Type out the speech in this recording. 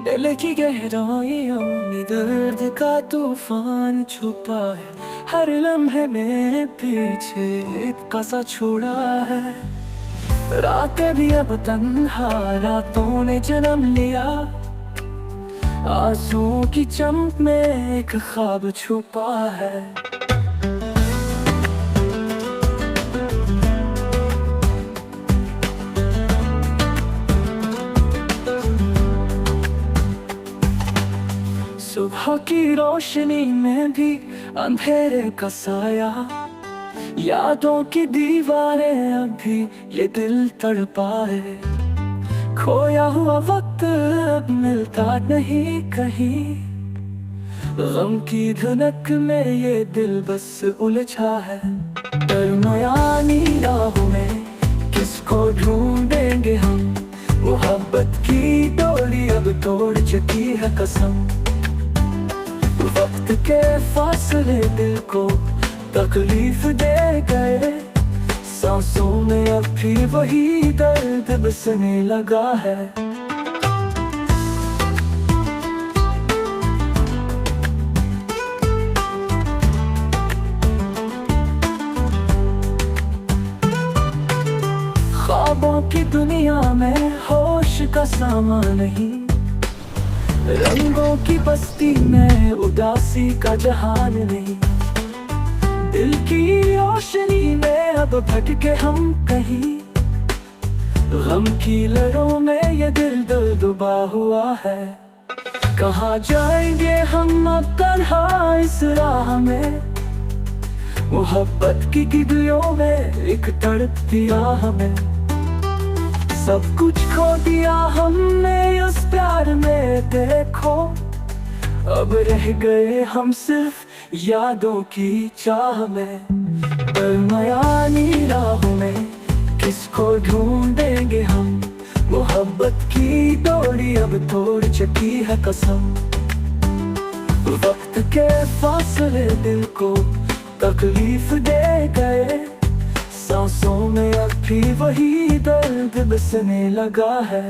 दिल की गहराइयों में दर्द का तूफान छुपा है। हर लम्हे में पीछे एक कसा छोड़ा है। रातें भी अब तन्हा रातों ने जन्म लिया। आंसुओं की चमक में एक ख्वाब छुपा है। सुबह की रोशनी में भी अंधेरे का साया। यादों की दीवारें अभी ये दिल तड़पा है। खोया हुआ वक्त अब मिलता नहीं कहीं। गम की धुनक में ये दिल बस उलझा है। दरमियानी राहों में किसको ढूंढेंगे हम। मोहब्बत की डोरी अब तोड़ चुकी है कसम। वक्त के फासले दिल को तकलीफ दे गए। सांसों में अब भी वही दर्द बसने लगा है। ख्वाबों की दुनिया में होश का सामा नहीं। रंगों की बस्ती में उदासी का जहान नहीं। दिल की रोशनी में अब भटके हम कहीं। गम की लहरों में ये दिल डूबा हुआ है। कहाँ जाएंगे हम अब तन्हा इस राह में। मोहब्बत की गिद्दियों में एक तड़पती आह में। सब कुछ खो दिया हमने उस प्यार में देखो। अब रह गए हम सिर्फ यादों की चाह में। दरमियानी राहों में किसको ढूंढेंगे हम। मोहब्बत की डोरी अब तोड़ चुकी है कसम। वक्त के फासले दिल को तकलीफ दे गए। सांसों में अब भी वही दर्द बसने लगा है।